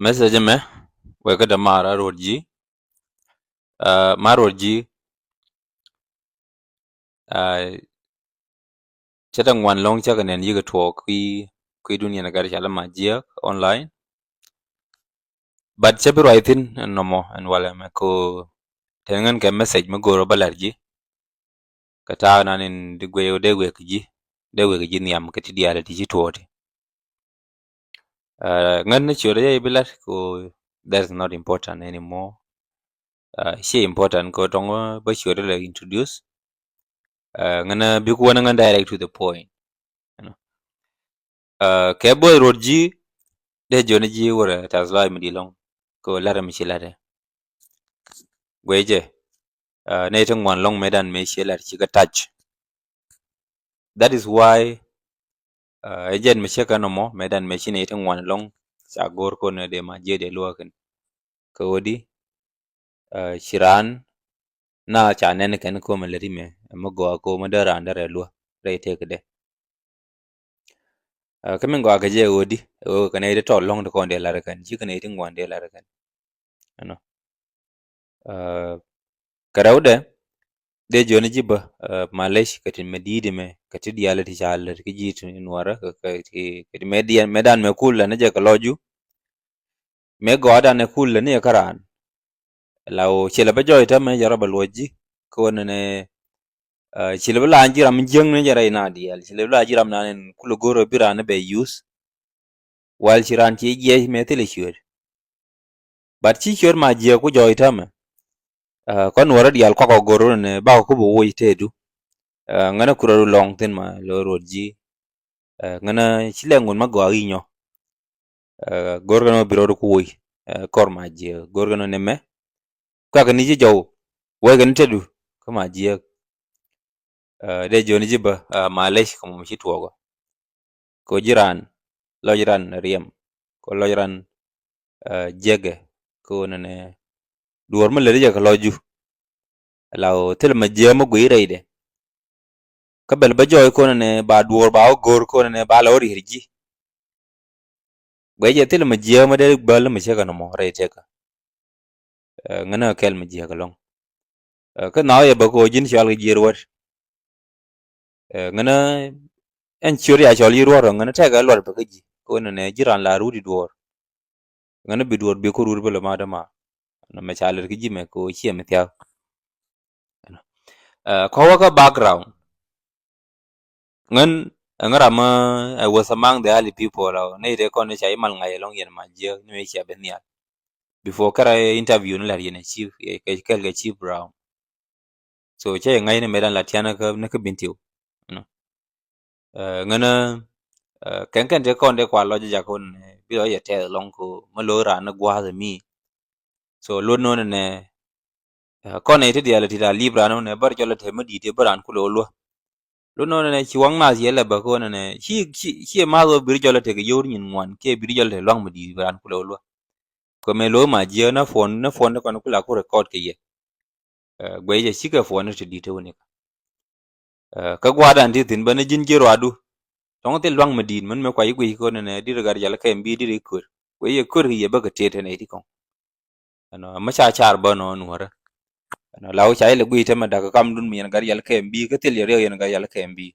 message me weka da mara roji maroji cheta ngwan long chaka nen yiga to ki dunia na gari chala majia online but chabi I thin no mo and wala me ko tengen ke message me goro balarji kata nanin digwe de we ji niam kati diala ti to ngan na chore ye bilat ko that's not important anymore. She important ko tongo ba chore la introduce ngana bi ko ngan direct to the point, you know. Ke boy roji de joni ji wora tazla mi dilong ko lara mi chilare gweje ne tan wan long medan me shelar chiga touch. That is why ejen me cheka no mo medan me chine tan wan long sa gor ko ne de ma je de luaken ko wodi chiran na cha ne ken ko me lari me go ko ma dara andare lua re te kede kamen go je wodi o kan de to long de ko de lara kan chi kan tin wan de lara kan, you know. Karawde de joni jiba malesh katin medidi me kati diala ti chala ki jitu inwara kati medan me kulla ne je kaloju me goda ne kulla ne karan law chela ba joy ta me jaraba loji ko ne chela la anjiram jeng ne jara ina dial chela la anjiram nanen kullu goro birana be use wal chiran ti je me tele shur bat chi shur ma je ku joy ta me kon wara dial ko goro ne ba ko bo woy tedu ngana kuraru long tin ma lo roji ngana chilengun ma go inyo gorgano biro ku woy kor ma je gorgano ne me ka ni je jaw way gan tedu kama je de joni jiba malesh ko mo chitwogo ko jiran lo jiran riem ko lo jiran jege ko ne duor ma le je ko loju law tel ma je ma go irede ka bel ba joy ko ne ba duor ba gor ko ne ba lo hirji gweje tel ma je ma de bal ma chega no mo re teka ngana kel ma je ka long ka na ye ba ko jin shal gi jirwar ngana en churi a chol yirwar ngana tega lor ba ji ko ne jiran la rudi duor ngana bi duor bi ko rur bele ma da ma na ma chaler gi me ko chie me tya ko wa ka background ngan ngara ma I was among the early people ne de ko ne chai mal ngai long yen ma je ne me chia ben ya before kara interview ne la yen chief ke ke chief brown so che ngai ne medan la tiana ka ne ka bintiu, you know. Ngana ken de kon de kwa lo ja kon bi lo ye te long ko ma lo ra na gwa de mi so lo no ne kon ne te dia la ti da libra no ne bar jolo te ma di te baran ku lo lo no ne chi wang ma ye la ba ko ne chi ma go bir jolo te ge yor nyin ngwan ke bir jolo te long ma di baran ku lo ko me lo ma je na fon ko na kula ko record ke ye gwe je shi ka fon te di te woni ka gwa dan ti tin ba ne jin jero adu tong te long ma di man me kwa yi gwe ko ne di gar jala ke mbi di kur gwe ye kur ye ba ka te te ne di ko no ma cha char ba no nuara no law cha ile gwe te ma daga kam dun mi gar jala ke mbi ka tel ye re ye gar jala ke mbi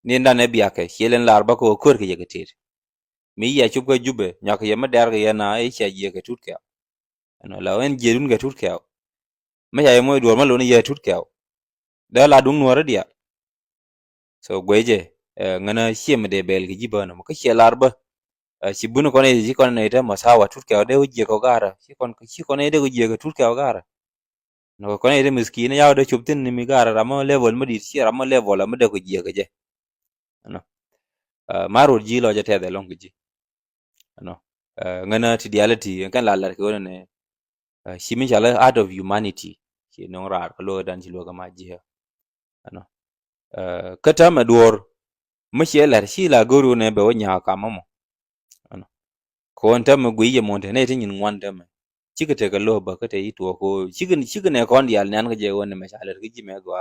ni nda ne biya ke yelen lar ba ko kur ke ye ka te mi ya chup ka jube nya ke ye ma der ye na e cha ye ke tut ke no law en je dun ke tut ke ma ya mo do ma lo ni ye tut ke da la dun nuara dia so gweje ngana shiem de bel gi jibana mo ka shelar ba si bunu ko ne ji kon ne ta masawa tut ke de je ko gara si kon ne de je ko tut ke gara no ko ne de miskin ya de chuptin ni mi gara ramo level mo di si ramo level mo de ko je ke je no maro ji lo je te de long ji no ngana ti reality kan la ko ne shi mi chala out of humanity ki no ra ko lo dan ji lo ga ma ji no kata ma duor mo shelar shi la goro ne be wonya ka mamo ko nta mo gwi ye monte ne tin yin wanda me chika te lo ba ka te itu ko chika ne kon dial nan ga je wona me chaler gi me go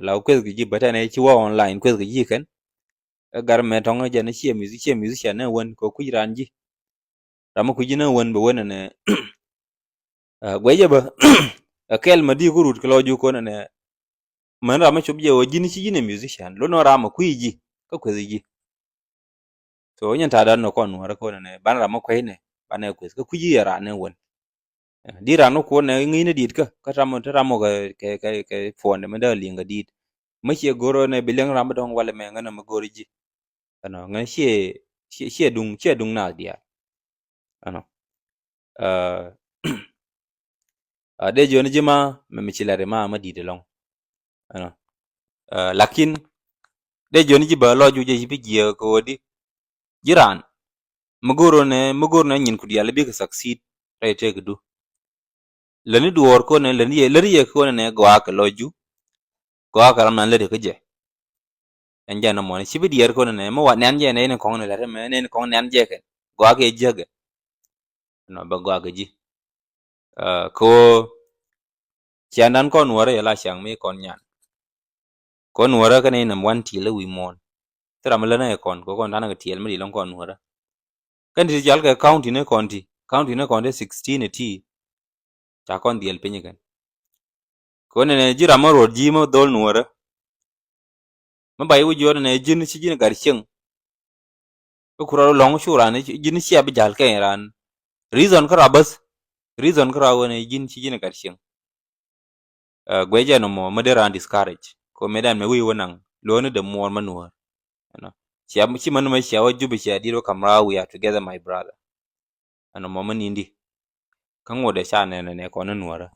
la ko gi bata ne chi wa online ko gi ken gar me tonga je ne chi musician ne won ko ku ranji rama ku jina won be wona ne gweje ba kel ma di gurut klo ju ko ne man rama chobje o jini chi jine musician lo no rama ku ji ka ku ji so nyen ta dan no kon wara ko ne ban rama ko ne ban ku ka ku ji ra ne won di ra no ko ne ngi ne dit ka rama ta rama ke fonde me da linga dit ma che goro ne bilang rama dong wala me ngana ma goro ji ano ngan che dung na dia ano de joni jima me chilare ma di de long ano lakin de joni jiba lo ju je jibi je ko di jiran magoro ne nyin ku dia lebi ka succeed right te gudu lani duor ko ne lani ye ko ne go aka loju go aka ram nan le ke je enja no mo ne sibi dier ko ne mo wa nan je ne ko ne la me ne ko nan je ke go aka je ge no ba go aka ji ko chianan ko nuore la chang mi kon nyan ko nuore ka ne nam wan ti le wi mon tra mala na kon ko kon dana ga tiel mi long kon nuore kan ti jal ka county ne konti 16 ti cha kon diel pinyi kan ko ne jira mo ro ji mo dol nuore ma bai wu jor ne jin si jin gar cheng ko kuro long shura ne jin si ab jal ka ran reason ka rabas reason ka rawo ne jin si jin gar cheng gweje no mo madera discourage ko medan me wi wonan lo ne da mo manuwa ano si man ma shi awajubi shi adiro kamra we are together my brother ano mo manindi kan wo da sha ne ko nan nuwara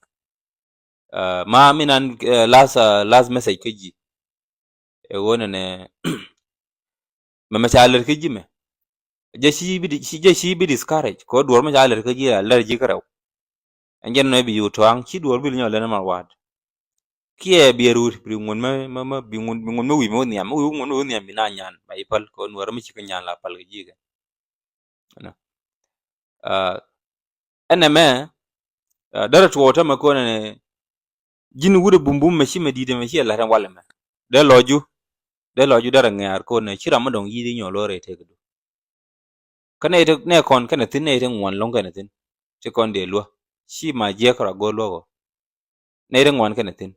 ma minan last message keji e wona ne ma chaler keji me je shi bi discourage ko duwar ma chaler keji lar ji karaw anjen no bi yuto an chi duwar bil nyola na marwad kie bi rut bi ngun ma bi ngun ma wi mo niam wi ngun no niam bina nyan bai pal ko nuwar mi chi nyan la pal keji ga ano eneme dara to wota ma ko ne jin wude bumbum me shi medide me shi la ran wala me de loju dara ngar ko ne chira ma dong yidi nyolo re te gudu kana ite ne kon kana tin ne ite ngwan long kana tin ti kon de lo shi ma je kra go lo ne ite ngwan kana tin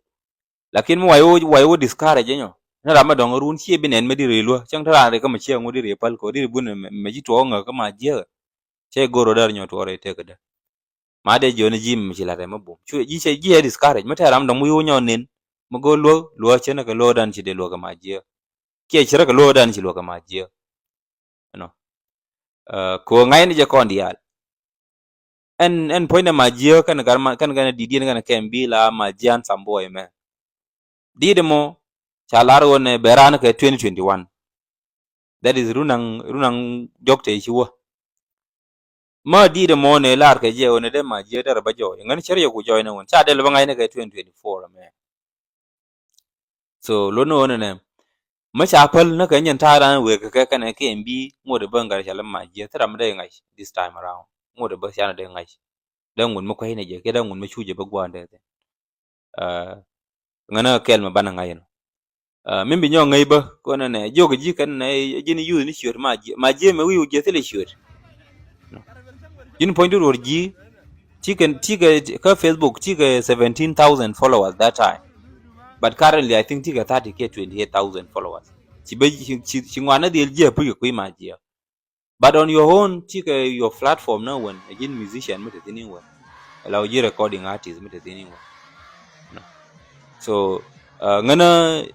lakin mu wayo discourage nyo na rama dong run shi bi nen me di re lo chang tara re ka ma chi ngudi re pal ko di bun me ji to nga ka ma je che goro dar nyo to re te gudu ma de joni jim mi la re ma bu chu ji che ji discourage ma tara ram dong mu yo nyo nen mo go lo chena ka lo dan chi de lo ka ma je ke chira ka lo dan chi lo ka ma je no ko ngai ni je kon dial en point ma je kan kan di kan kembi la ma jian sambo me di de mo chalar won beran ka 2021 that is runang jokte shi wo ma di de mo ne lar ka je won de ma je dar ba jo ngan chire ku jo ne won cha de ba ngai ne ka 2024 me so lo no ne ma cha pal na ka nyen tara we ka kana kembi mo de bangar shalan ma je tara mu de ngai this time around mo de ba shana de ngai dan gun mu ko ne je ke dan gun mu chuje ba gwande ngana kel ma bana ngai no min bi nyo ngai ba ko na ne jogo ji kan ne jini yu ni shur ma je me wi je tele shur jin point ro ji tika ka Facebook tika 17,000 followers that time but currently I think tika 30k 28,000 followers ci ngwana de je pu ko ma je but on your own tika your platform no one jin musician mete tini one allow you recording artist mete tini one no. So ngana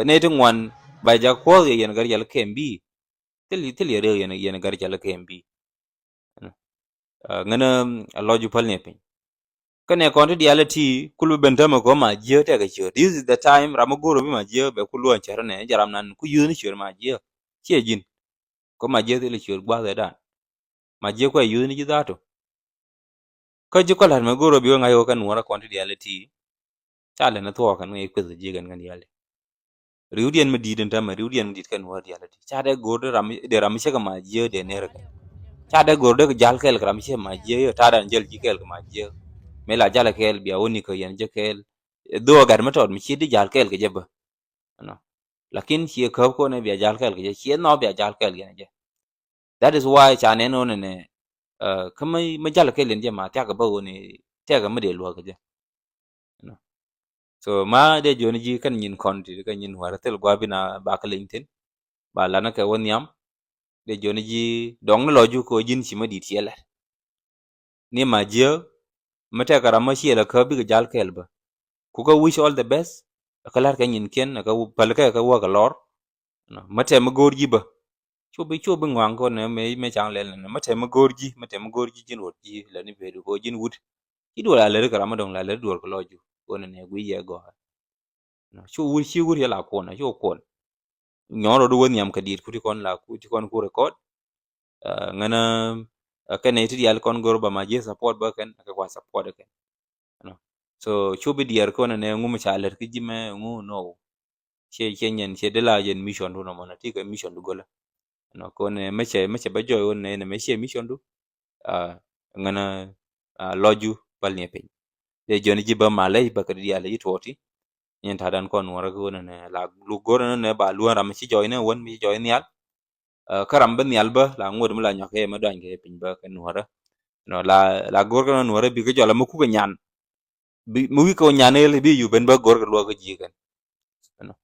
ne tin wan ba ja ko yen gar yal kembi tili re yen gar yal kembi ngana allow pal ne pin kane konti reality kulu bentama ko ma je te ga cho this is the time ramagoro mi ma je be kulu an charne jaram nan ku yuni chur ma je che jin ko ma je tili chur gwa da ma je ko yuni ji dato ko ji ko lan magoro bi ngayo kan wara konti reality chale na to kan ngai kweze je gan yale riudien ma diden ta ma riudien dit kan wara reality chade gorde ram she ka ma je de ne raka chade gorde jal kel ram she ma je yo tada jel ji kel ma je mela jala kel biya woni ko yen je kel do gar metod mi chidi jal kel ke jeba no lakin chi ko ne biya jal kel ke chi no biya jal kel je that is why chane no ne kama majala ke len jama ta ga bawo ne ta ga made luwa ga no so ma de joni ji kan nyin konti kan nyin wara tel gwa bina ba ka lentin ba lana ka won yam de joni ji dong lo ju ko jin si ma di tiela ni ma je mata kara ma shi la ka bi ga jal kel ba ku ga wish all the best akalar ka nyin ken ka pal ka wa ga lor no mata ma gor ji ba chobi ngwang ko ne me chang le ne mata ma gor ji jin wot ji la ni be ko jin wut ki do la le kara ma dong la le do ko lo ju ko ne gwi ye go no shi wur ya la ko na yo ko nyoro do woni am ka dit kuti kon la kuti kon ku record ngana kene ti yal kon gor ba ma je support ba ken ka kwa support ken no so chobi diar ko ne ngum cha ler ki jime ngu no che nyen che de la yen mission do no mona ti ka mission du gola no ko ne meche ba joy won ne me che mission du ngana loju bal ne pe de joni jiba malay ba ka di yal yitoti nyen ta dan kon wara ko ne la lu gor ne ba lu ram chi joy ne won mi joy ne yal karam ben yal ba la ngod la nyoke ma dan ke pin ba ken wara no la gor ko no wara bi ko jola ma ku ko nyan bi mu wi ko nyanele bi yu ben ba gor ko lo ko ji ken no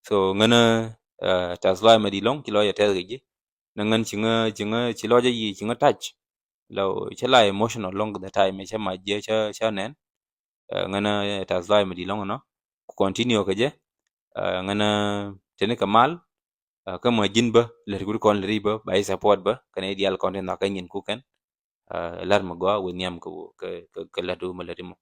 so ngana tas la ma di long ki lo ya tel gi na ngan chinga chi lo ja yi chinga touch lo chela emotional long the time che ma je cha nen ngana tas la ma di long no continue ke je ngana tene kamal ka ma jin ba le gur kon le ba ba support ba kane dial content na ka nyin ku ken lar ma go we niam ko ke la do ma le mo